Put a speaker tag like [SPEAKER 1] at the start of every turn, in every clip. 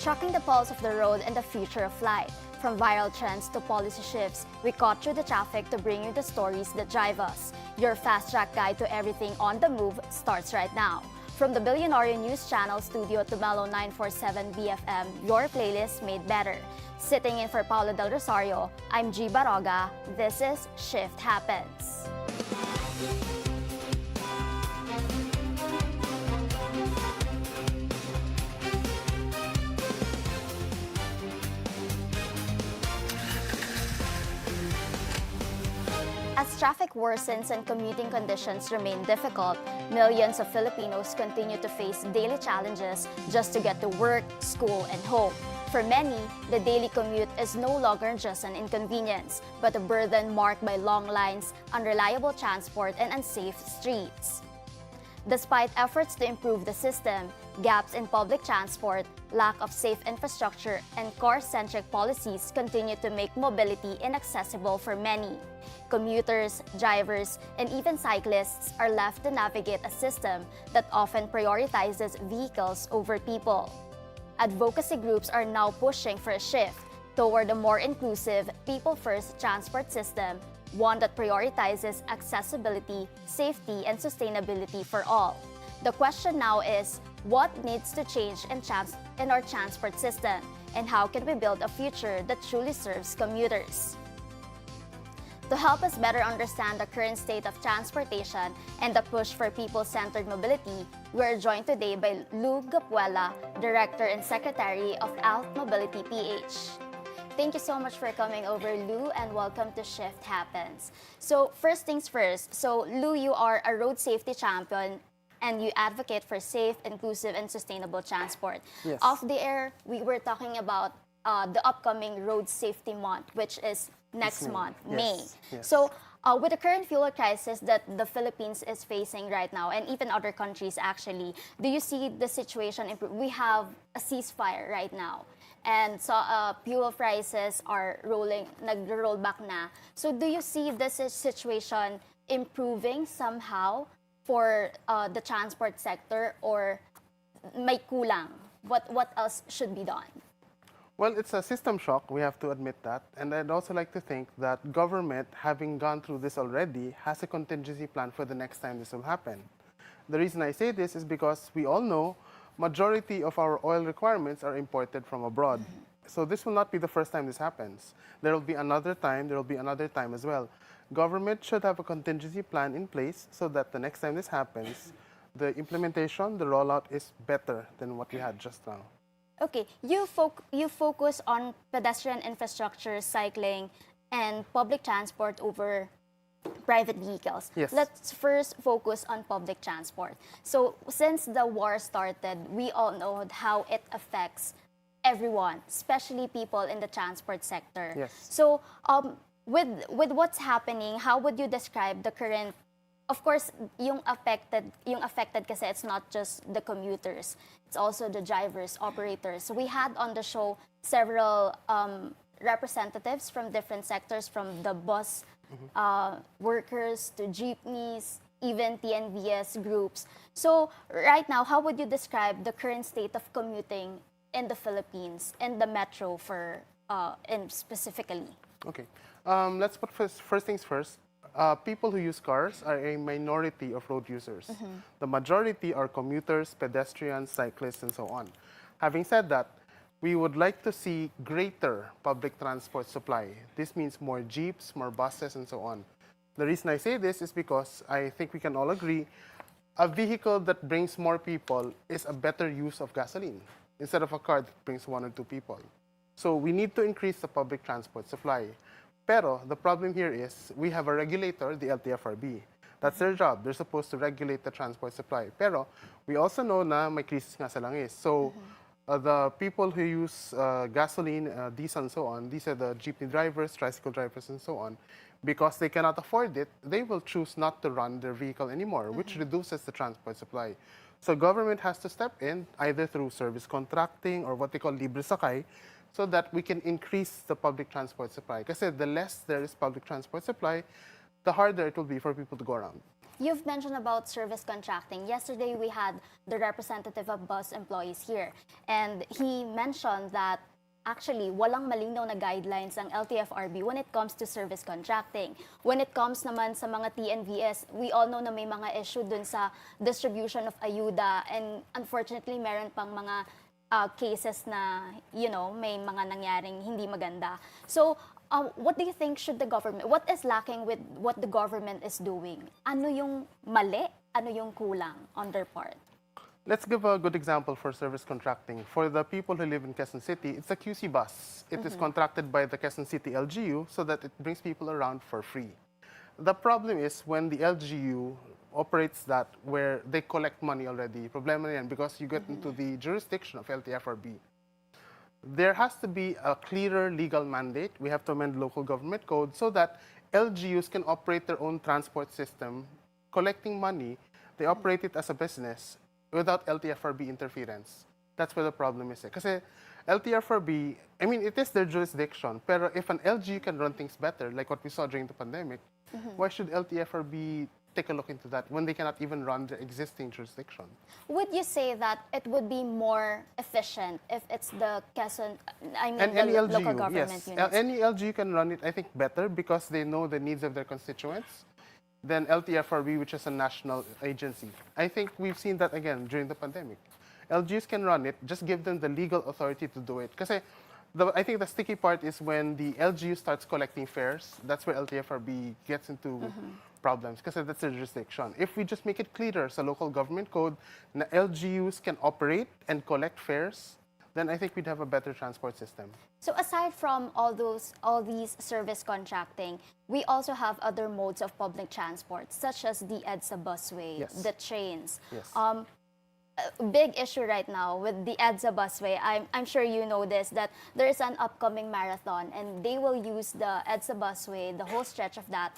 [SPEAKER 1] tracking the pulse of the road and the future of flight. From viral trends to policy shifts, we cut through the traffic to bring you the stories that drive us. Your fast-track guide to everything on the move starts right now. From the Billionaire News Channel studio to Mellow 947 BFM, your playlist made better. Sitting in for Paula Del Rosario, I'm Gie Barroga. This is Shift Happens. As traffic worsens and commuting conditions remain difficult, millions of Filipinos continue to face daily challenges just to get to work, school, and home. For many, the daily commute is no longer just an inconvenience, but a burden marked by long lines, unreliable transport, and unsafe streets. Despite efforts to improve the system, gaps in public transport, lack of safe infrastructure, and car-centric policies continue to make mobility inaccessible for many. Commuters, drivers, and even cyclists are left to navigate a system that often prioritizes vehicles over people. Advocacy groups are now pushing for a shift toward a more inclusive, people-first transport system, one that prioritizes accessibility, safety, and sustainability for all. The question now is, what needs to change in our transport system, and how can we build a future that truly serves commuters? To help us better understand the current state of transportation and the push for people-centered mobility, we are joined today by Lou Gepuela, Director and Secretary of AltMobilityPH. Thank you so much for coming over, Lou, and welcome to Shift Happens. So first things first, so Lou, you are a road safety champion and you advocate for safe, inclusive, and sustainable transport.
[SPEAKER 2] Yes.
[SPEAKER 1] Off the air, we were talking about the upcoming Road Safety Month, which is next month, May.
[SPEAKER 2] Yes.
[SPEAKER 1] So with the current fuel crisis that the Philippines is facing right now, and even other countries actually, do you see the situation improve? We have a ceasefire right now, and so fuel prices are nag-roll back na. So do you see this situation improving somehow for the transport sector, or may kulang? What else should be done?
[SPEAKER 2] Well, it's a system shock, we have to admit that. And I'd also like to think that government, having gone through this already, has a contingency plan for the next time this will happen. The reason I say this is because we all know majority of our oil requirements are imported from abroad. So this will not be the first time this happens. There will be another time, there will be another time as well. Government should have a contingency plan in place so that the next time this happens, the implementation, the rollout is better than what we had just now.
[SPEAKER 1] Okay, you focus on pedestrian infrastructure, cycling, and public transport over private vehicles.
[SPEAKER 2] Yes.
[SPEAKER 1] Let's first focus on public transport. So since the war started, we all know how it affects everyone, especially people in the transport sector.
[SPEAKER 2] Yes.
[SPEAKER 1] So with what's happening, how would you describe the current? Of course, yung affected kasi it's not just the commuters, it's also the drivers, operators. So we had on the show several representatives from different sectors, from the bus workers to jeepneys, even TNVS groups. So right now, how would you describe the current state of commuting in the Philippines and the metro and specifically?
[SPEAKER 2] Okay, let's put first things first. People who use cars are a minority of road users. The majority are commuters, pedestrians, cyclists, and so on. Having said that, we would like to see greater public transport supply. This means more jeeps, more buses, and so on. The reason I say this is because I think we can all agree a vehicle that brings more people is a better use of gasoline instead of a car that brings 1 or 2 people. So we need to increase the public transport supply. Pero the problem here is we have a regulator, the LTFRB. That's their job. They're supposed to regulate the transport supply. Pero we also know na may crisis nga sa langis. So the people who use gasoline, diesel, and so on, these are the jeepney drivers, tricycle drivers, and so on. Because they cannot afford it, they will choose not to run their vehicle anymore, which reduces the transport supply. So government has to step in, either through service contracting or what they call libre sakay, so that we can increase the public transport supply. Because the less there is public transport supply, the harder it will be for people to go around.
[SPEAKER 1] You've mentioned about service contracting. Yesterday, we had the representative of bus employees here, and he mentioned that actually, walang malinaw na guidelines ang LTFRB when it comes to service contracting. When it comes naman sa mga TNVS, we all know na may mga issue dun sa distribution of ayuda, and unfortunately, meron pang mga cases na, may mga nangyaring hindi maganda. So, what do you think should the government, what is lacking with what the government is doing? Ano yung mali? Ano yung kulang on their part?
[SPEAKER 2] Let's give a good example for service contracting. For the people who live in Quezon City, it's a QC bus. It is contracted by the Quezon City LGU so that it brings people around for free. The problem is when the LGU operates that where they collect money already. Problema yan because you get into the jurisdiction of LTFRB. There has to be a clearer legal mandate. We have to amend local government code so that LGUs can operate their own transport system, collecting money. They operate it as a business without LTFRB interference. That's where the problem is. Kasi LTFRB, I mean, it is their jurisdiction, pero if an LGU can run things better, like what we saw during the pandemic, why should LTFRB take a look into that when they cannot even run their existing jurisdiction?
[SPEAKER 1] Would you say that it would be more efficient if it's the Quezon,
[SPEAKER 2] Any
[SPEAKER 1] the
[SPEAKER 2] LGU,
[SPEAKER 1] local government
[SPEAKER 2] yes.
[SPEAKER 1] units?
[SPEAKER 2] Any LGU can run it, I think, better because they know the needs of their constituents than LTFRB, which is a national agency. I think we've seen that again during the pandemic. LGUs can run it, just give them the legal authority to do it. Because I think the sticky part is when the LGU starts collecting fares, that's where LTFRB gets into problems, because that's their jurisdiction. If we just make it clearer sa local government code na LGUs can operate and collect fares, then I think we'd have a better transport system.
[SPEAKER 1] So aside from all these service contracting, we also have other modes of public transport, such as the EDSA busway,
[SPEAKER 2] Yes.
[SPEAKER 1] the trains.
[SPEAKER 2] Yes.
[SPEAKER 1] A big issue right now with the EDSA busway, I'm sure you know this, that there is an upcoming marathon and they will use the EDSA busway, the whole stretch of that,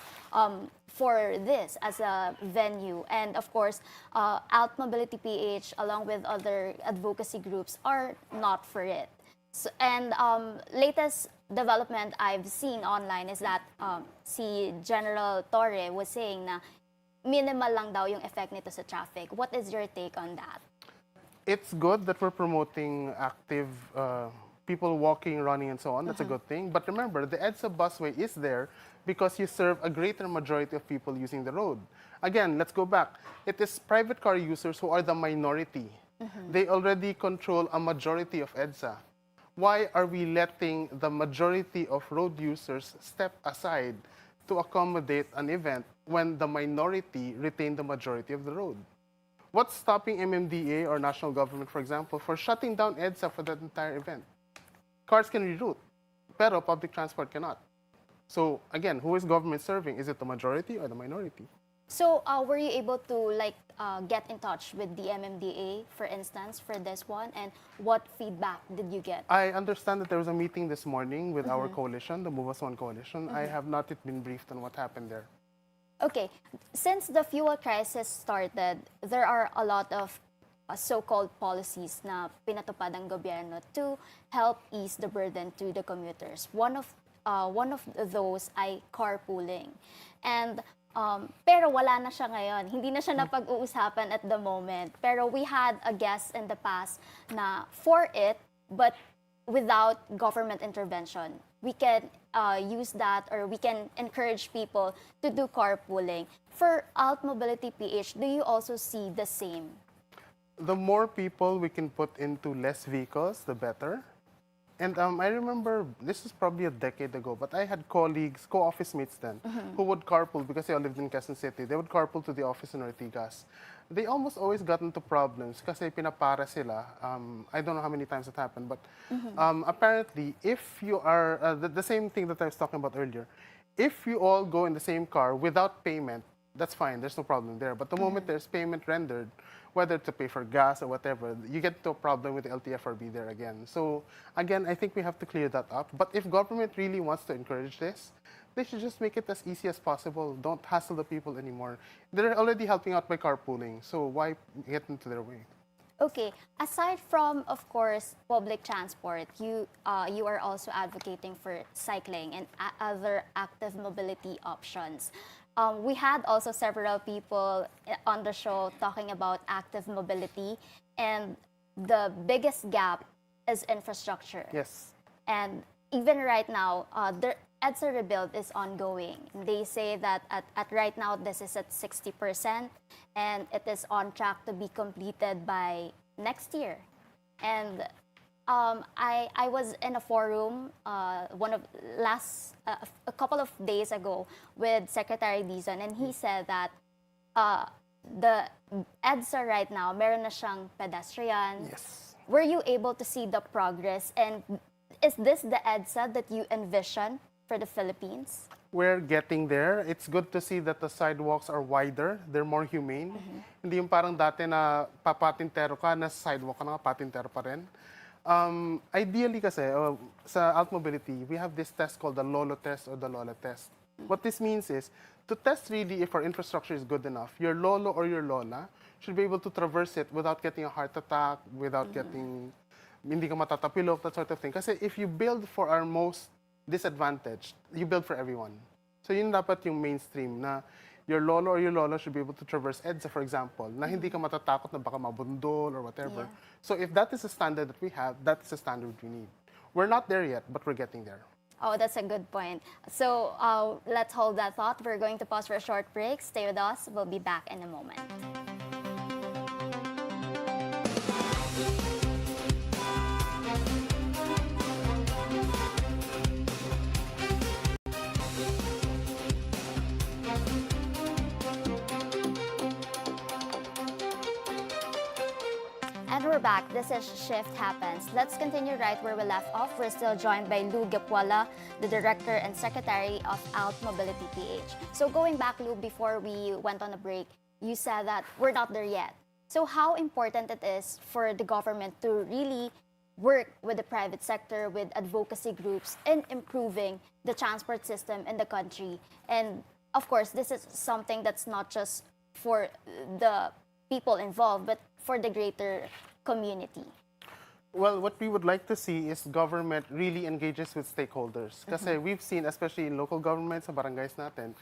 [SPEAKER 1] for this as a venue. And of course, AltMobilityPH, along with other advocacy groups, are not for it. So, and latest development I've seen online is that si General Torre was saying na minimal lang daw yung effect nito sa traffic. What is your take on that?
[SPEAKER 2] It's good that we're promoting active people walking, running, and so on. That's a good thing. But remember, the EDSA busway is there because you serve a greater majority of people using the road. Again, let's go back. It is private car users who are the minority. They already control a majority of EDSA. Why are we letting the majority of road users step aside to accommodate an event when the minority retain the majority of the road? What's stopping MMDA or national government, for example, for shutting down EDSA for that entire event? Cars can reroute, pero public transport cannot. So again, who is government serving? Is it the majority or the minority?
[SPEAKER 1] So were you able to get in touch with the MMDA, for instance, for this one? And what feedback did you get?
[SPEAKER 2] I understand that there was a meeting this morning with our coalition, the Move Us One coalition. I have not yet been briefed on what happened there.
[SPEAKER 1] Okay, since the fuel crisis started, there are a lot of so-called policies na pinatupad ng gobyerno to help ease the burden to the commuters. One of those ay carpooling. And pero wala na siya ngayon. Hindi na siya napag-uusapan at the moment. Pero we had a guest in the past na for it, but without government intervention. We can use that, or we can encourage people to do carpooling. For AltMobilityPH, do you also see the same?
[SPEAKER 2] The more people we can put into less vehicles, the better. And I remember, this is probably a decade ago, but I had colleagues, co-office mates then, who would carpool because they all lived in Quezon City. They would carpool to the office in Ortigas. They almost always got into problems kasi pinapara sila. I don't know how many times it happened, but apparently, if you are, the same thing that I was talking about earlier, if you all go in the same car without payment, that's fine, there's no problem there. But the moment there's payment rendered, whether to pay for gas or whatever, you get to a problem with the LTFRB there again. So again, I think we have to clear that up. But if government really wants to encourage this, they should just make it as easy as possible. Don't hassle the people anymore. They're already helping out by carpooling, so why get into their way?
[SPEAKER 1] Okay, aside from, of course, public transport, you are also advocating for cycling and other active mobility options. we had also several people on the show talking about active mobility, and the biggest gap is infrastructure.
[SPEAKER 2] Yes.
[SPEAKER 1] And even right now, the EDSA rebuild is ongoing. They say that at right now, this is at 60%, and it is on track to be completed by next year. And I was in a forum a couple of days ago with Secretary Dizon, and he said that the EDSA right now, meron na siyang pedestrian.
[SPEAKER 2] Yes.
[SPEAKER 1] Were you able to see the progress, and is this the EDSA that you envision for the Philippines?
[SPEAKER 2] We're getting there. It's good to see that the sidewalks are wider. They're more humane. Hindi yung parang dati na papatintero ka, na sidewalk ka na, patintero pa rin. Ideally kasi, sa AltMobility, we have this test called the Lolo test or the Lola test. What this means is, to test really if our infrastructure is good enough, your Lolo or your Lola should be able to traverse it without getting a heart attack, without getting, hindi ka matatapilok, that sort of thing. Kasi if you build for our most disadvantaged, you build for everyone. So yun dapat yung mainstream na your lolo or your lola should be able to traverse EDSA, for example, na hindi ka matatakot na baka mabundol or whatever.
[SPEAKER 1] Yeah.
[SPEAKER 2] So if that is the standard that we have, that's the standard we need. We're not there yet, but we're getting there.
[SPEAKER 1] Oh, that's a good point. So let's hold that thought. We're going to pause for a short break. Stay with us. We'll be back in a moment. And we're back. This is Shift Happens. Let's continue right where we left off. We're still joined by Lou Gepuela, the Director and Secretary of AltMobilityPH. So going back, Lou, before we went on a break, you said that we're not there yet. So how important it is for the government to really work with the private sector, with advocacy groups in improving the transport system in the country. And of course, this is something that's not just for the people involved, but for the greater community.
[SPEAKER 2] Well, what we would like to see is government really engages with stakeholders. Kasi we've seen, especially in local governments, sa barangays natin,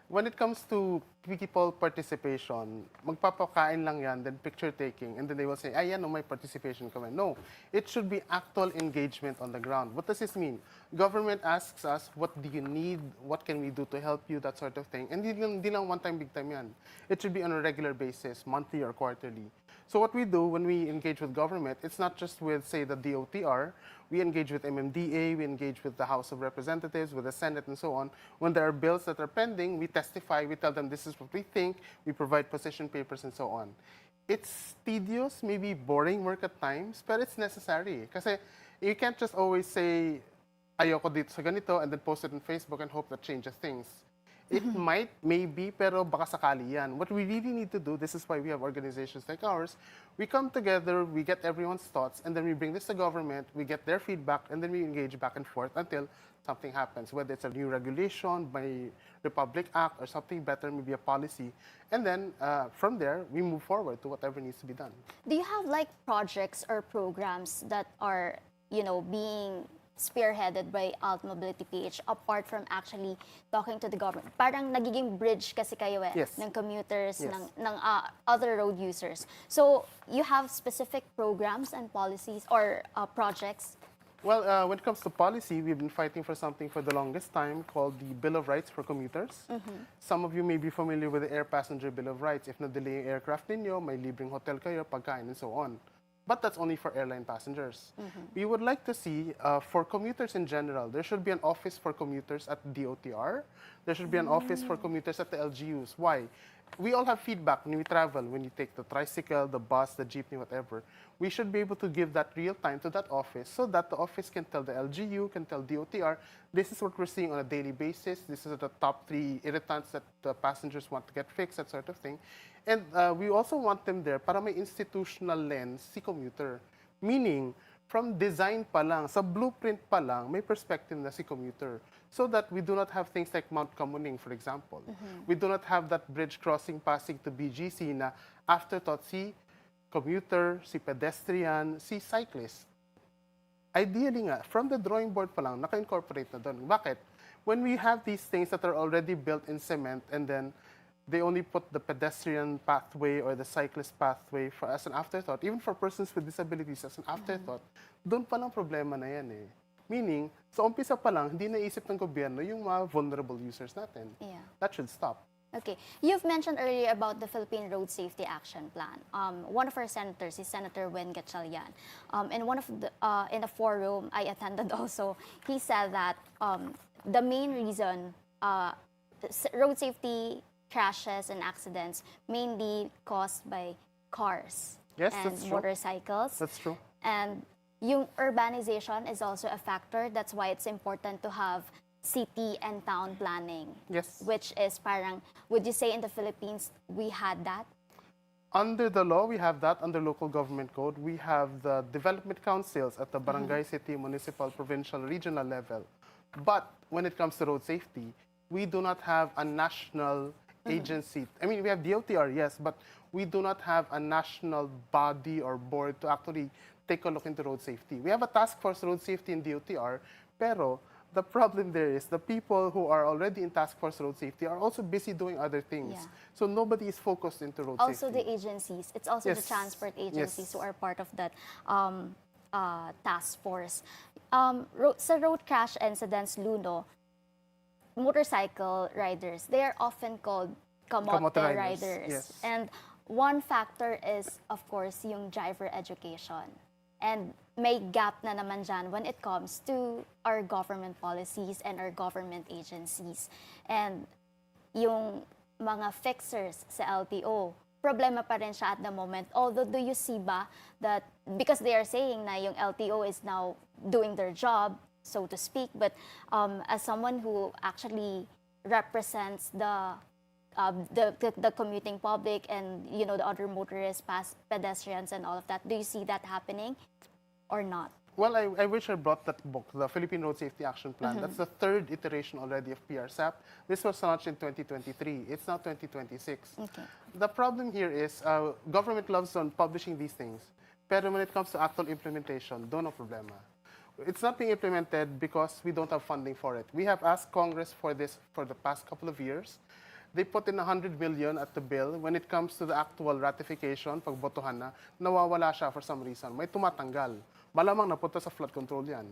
[SPEAKER 2] when it comes to people participation, magpapakain lang yan, then picture taking, and then they will say, ay, yan, may participation kami. No, it should be actual engagement on the ground. What does this mean? Government asks us, what do you need? What can we do to help you? That sort of thing. And hindi lang one time, big time yan. It should be on a regular basis, monthly or quarterly. So what we do when we engage with government, it's not just with, say, the DOTR. We engage with MMDA, we engage with the House of Representatives, with the Senate, and so on. When there are bills that are pending, we testify, we tell them this is what we think, we provide position papers, and so on. It's tedious, maybe boring work at times, but it's necessary. Kasi you can't just always say, ayoko dito sa ganito, and then post it on Facebook and hope that changes things. It might, maybe, pero baka sakali yan. What we really need to do, this is why we have organizations like ours, we come together, we get everyone's thoughts, and then we bring this to government, we get their feedback, and then we engage back and forth until something happens, whether it's a new regulation by Republic Act or something better, maybe a policy. And then from there, we move forward to whatever needs to be done.
[SPEAKER 1] Do you have like projects or programs that are, being spearheaded by AltMobilityPH apart from actually talking to the government? Parang nagiging bridge kasi kayo
[SPEAKER 2] Yes.
[SPEAKER 1] ng commuters,
[SPEAKER 2] Yes.
[SPEAKER 1] ng other road users. So you have specific programs and policies or projects?
[SPEAKER 2] Well, when it comes to policy, we've been fighting for something for the longest time called the Bill of Rights for commuters. Some of you may be familiar with the Air Passenger Bill of Rights. If na-delay yung aircraft ninyo, may libreng hotel kayo, pagkain, and so on. But that's only for airline passengers. We would like to see, for commuters in general, there should be an office for commuters at DOTR. There should be an office for commuters at the LGUs. Why? We all have feedback when we travel, when you take the tricycle, the bus, the jeepney, whatever. We should be able to give that real time to that office so that the office can tell the LGU, can tell DOTR, this is what we're seeing on a daily basis. This is the top 3 irritants that the passengers want to get fixed, that sort of thing. And we also want them there para may institutional lens si commuter. Meaning, from design pa lang, sa blueprint pa lang, may perspective na si commuter. So that we do not have things like Mount Commuting, for example. We do not have that bridge crossing passing to BGC na afterthought si commuter, si pedestrian, si cyclist. Ideally nga, from the drawing board pa lang, naka-incorporate na doon. Bakit? when we have these things that are already built in cement and then they only put the pedestrian pathway or the cyclist pathway as an afterthought, even for persons with disabilities as an afterthought, doon pa lang problema na yan eh. Meaning, sa umpisa pa lang, hindi naisip ng gobyerno yung mga vulnerable users natin.
[SPEAKER 1] Yeah.
[SPEAKER 2] That should stop.
[SPEAKER 1] Okay. You've mentioned earlier about the Philippine Road Safety Action Plan. One of our senators is Senator Gie Barroga. In a forum I attended also, he said that the main reason road safety crashes and accidents mainly caused by cars
[SPEAKER 2] Yes,
[SPEAKER 1] and
[SPEAKER 2] that's true.
[SPEAKER 1] motorcycles.
[SPEAKER 2] That's true.
[SPEAKER 1] And yung urbanization is also a factor. That's why it's important to have city and town planning.
[SPEAKER 2] Yes.
[SPEAKER 1] Which is parang, would you say in the Philippines, we had that?
[SPEAKER 2] Under the law, we have that. Under local government code, we have the development councils at the barangay, city, municipal, provincial, regional level. But when it comes to road safety, we do not have a national agency. I mean, we have DOTR, yes, but we do not have a national body or board to actually take a look into road safety. We have a task force road safety in DOTR, pero the problem there is the people who are already in task force road safety are also busy doing other things.
[SPEAKER 1] Yeah.
[SPEAKER 2] So nobody is focused into road
[SPEAKER 1] Also
[SPEAKER 2] safety.
[SPEAKER 1] the agencies. It's also the
[SPEAKER 2] Yes.
[SPEAKER 1] transport agencies
[SPEAKER 2] Yes.
[SPEAKER 1] who are part of that task force. Sa road crash incidents, Luno, motorcycle riders, they are often called
[SPEAKER 2] Commuter
[SPEAKER 1] kamote
[SPEAKER 2] riders,
[SPEAKER 1] riders.
[SPEAKER 2] yes.
[SPEAKER 1] And one factor is, of course, yung driver education. And may gap na naman dyan when it comes to our government policies and our government agencies. And yung mga fixers sa LTO, problema pa rin siya at the moment. Although, do you see ba that, because they are saying na yung LTO is now doing their job, so to speak, but as someone who actually represents the commuting public and, you know, the other motorists, pedestrians and all of that, do you see that happening or not?
[SPEAKER 2] Well, I wish I brought that book, the Philippine Road Safety Action Plan. That's the third iteration already of PRSAP. This was launched in 2023. It's now 2026.
[SPEAKER 1] Okay.
[SPEAKER 2] The problem here is government loves on publishing these things. Pero when it comes to actual implementation, don't no problema. It's not being implemented because we don't have funding for it. We have asked Congress for this for the past couple of years. They put in 100 million at the bill. When it comes to the actual ratification, pagbotohan na, nawawala siya for some reason. May tumatanggal. Malamang napunta sa flood control yan.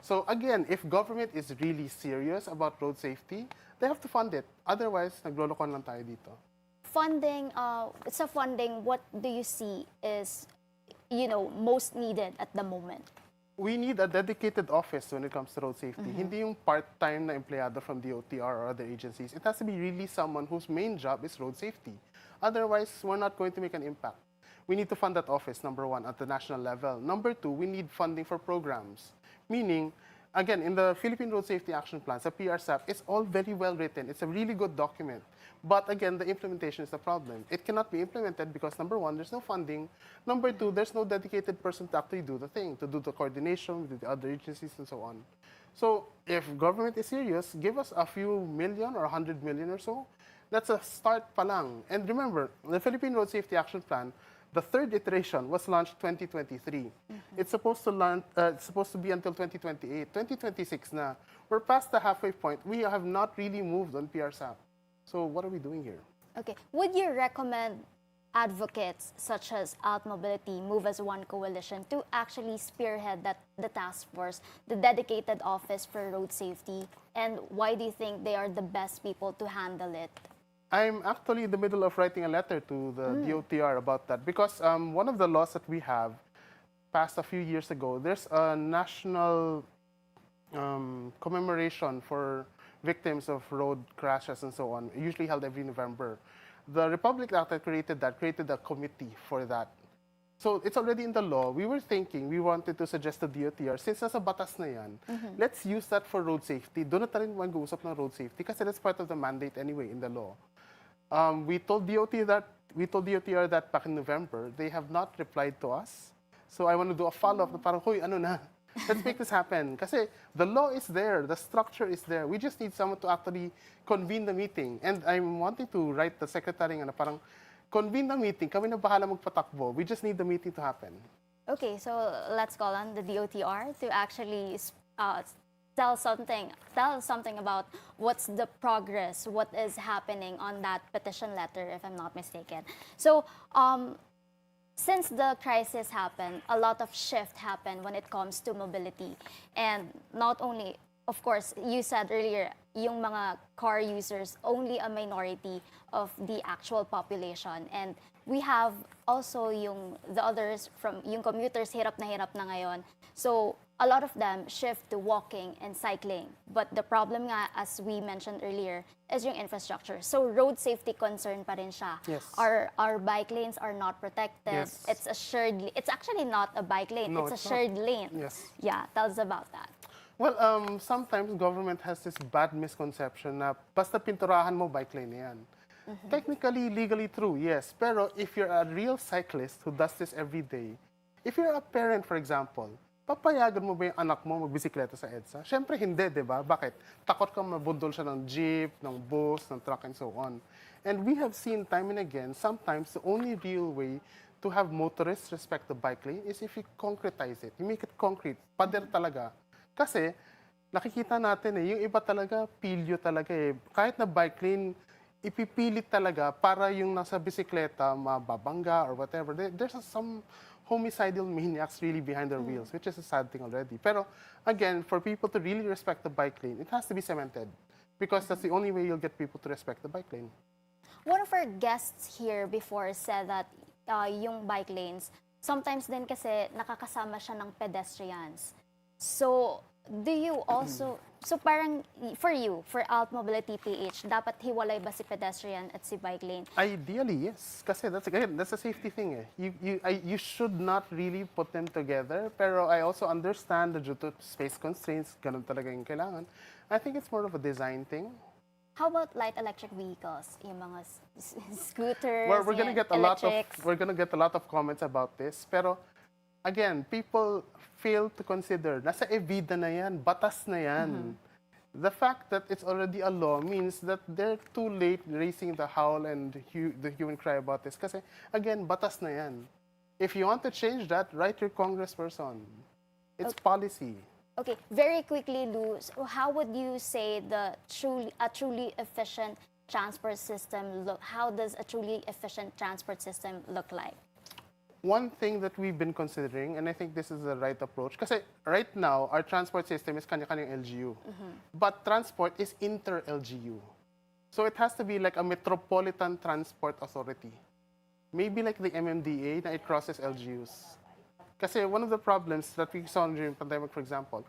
[SPEAKER 2] So again, if government is really serious about road safety, they have to fund it. Otherwise, naglolokon lang tayo dito.
[SPEAKER 1] Funding, sa funding, what do you see is, you know, most needed at the moment?
[SPEAKER 2] We need a dedicated office when it comes to road safety. Hindi yung part-time na empleyado from DOTR or other agencies. It has to be really someone whose main job is road safety. Otherwise, we're not going to make an impact. We need to fund that office, number one, at the national level. Number two, we need funding for programs. Meaning, again, in the Philippine Road Safety Action Plan, sa PRSAP, it's all very well written. It's a really good document. But again, the implementation is the problem. It cannot be implemented because, number one, there's no funding. Number two, there's no dedicated person to actually do the thing, to do the coordination with the other agencies and so on. So if government is serious, give us a few million or 100 million or so. That's a start pa lang. And remember, the Philippine Road Safety Action Plan, the third iteration was launched 2023. It's supposed to be until 2028. 2026 na. We're past the halfway point. We have not really moved on PRSAP. So what are we doing here?
[SPEAKER 1] Okay. Would you recommend advocates such as AltMobility, Move as One Coalition to actually spearhead the task force, the dedicated office for road safety? And why do you think they are the best people to handle it?
[SPEAKER 2] I'm actually in the middle of writing a letter to the DOTR about that because one of the laws that we have passed a few years ago, there's a national commemoration for victims of road crashes and so on, usually held every November. The Republic Act that created a committee for that. So it's already in the law. We were thinking, we wanted to suggest to DOTR, since nasa batas na yan, let's use that for road safety. Doon na tayo mag-uusap ng road safety kasi that's part of the mandate anyway in the law. We told DOTR that back in November. They have not replied to us. So I want to do a follow-up na parang, hoy, ano na? Let's make this happen. Kasi the law is there, the structure is there. We just need someone to actually convene the meeting. And I'm wanting to write the secretary na parang, convene the meeting, kami na bahala magpatakbo. We just need the meeting to happen.
[SPEAKER 1] Okay, so let's call on the DOTR to actually tell something about what's the progress, what is happening on that petition letter, if I'm not mistaken. So, since the crisis happened, a lot of shift happened when it comes to mobility. And not only, of course, you said earlier, yung mga car users, only a minority of the actual population. And we have also the others from yung commuters, hirap na ngayon. So, a lot of them shift to walking and cycling. But the problem nga, as we mentioned earlier, is yung infrastructure. So road safety concern pa rin siya.
[SPEAKER 2] Yes.
[SPEAKER 1] Our bike lanes are not protected.
[SPEAKER 2] Yes.
[SPEAKER 1] It's actually not a bike lane.
[SPEAKER 2] No,
[SPEAKER 1] it's a
[SPEAKER 2] it's
[SPEAKER 1] shared lane.
[SPEAKER 2] Yes.
[SPEAKER 1] Yeah, tell us about that.
[SPEAKER 2] Well, sometimes government has this bad misconception na basta pinturahan mo, bike lane yan. Technically, legally true, yes. Pero if you're a real cyclist who does this every day, if you're a parent, for example, papayagan mo ba yung anak mo magbisikleta sa EDSA? Siyempre hindi, di ba? Bakit? Takot kang mabundol siya ng jeep, ng bus, ng truck, and so on. And we have seen time and again, sometimes the only real way to have motorists respect the bike lane is if you concretize it. You make it concrete. Pader talaga. Kasi, nakikita natin yung iba talaga, pilyo talaga Kahit na bike lane, ipipilit talaga para yung nasa bisikleta mababangga or whatever. There's some homicidal maniacs really behind their wheels, which is a sad thing already. Pero again, for people to really respect the bike lane, it has to be cemented because that's the only way you'll get people to respect the bike lane.
[SPEAKER 1] One of our guests here before said that yung bike lanes, sometimes din kasi nakakasama siya ng pedestrians. So, do you also, so parang for you, for AltMobilityPH, dapat hiwalay ba si pedestrian at si bike lane?
[SPEAKER 2] Ideally, yes. Kasi that's a safety thing You should not really put them together. Pero I also understand that due to space constraints, ganun talaga yung kailangan. I think it's more of a design thing.
[SPEAKER 1] How about light electric vehicles? Yung mga scooters,
[SPEAKER 2] Well, we're gonna get
[SPEAKER 1] electrics?
[SPEAKER 2] a lot of comments about this. Pero again, people fail to consider, nasa evida na yan, batas na yan. The fact that it's already a law means that they're too late raising the howl and the hue and cry about this. Kasi, again, batas na yan. If you want to change that, write your congressperson. It's policy.
[SPEAKER 1] Okay, very quickly, Lou, so how would you say a truly efficient transport system look? How does a truly efficient transport system look like?
[SPEAKER 2] One thing that we've been considering, and I think this is the right approach, kasi right now, our transport system is kanya-kanyang LGU. But transport is inter-LGU. So it has to be like a metropolitan transport authority. Maybe like the MMDA na it crosses LGUs. Kasi one of the problems that we saw during pandemic, for example,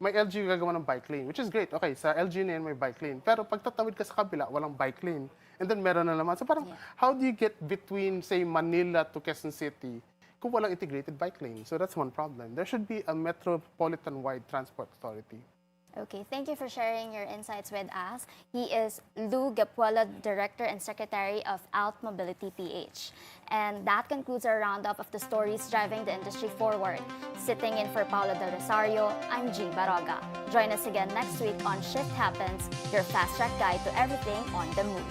[SPEAKER 2] may LGU gagawa ng bike lane, which is great. Okay, sa LGU na yan may bike lane. Pero pag tatawid ka sa kabila, walang bike lane. And then meron na naman. So parang, how do you get between, say, Manila to Quezon City kung walang integrated bike lane? So that's one problem. There should be a metropolitan-wide transport authority.
[SPEAKER 1] Okay, thank you for sharing your insights with us. He is Lou Gepuela, Director and Secretary of AltMobilityPH. And that concludes our roundup of the stories driving the industry forward. Sitting in for Paolo Del Rosario, I'm Gie Barroga. Join us again next week on Shift Happens, your fast-track guide to everything on the move.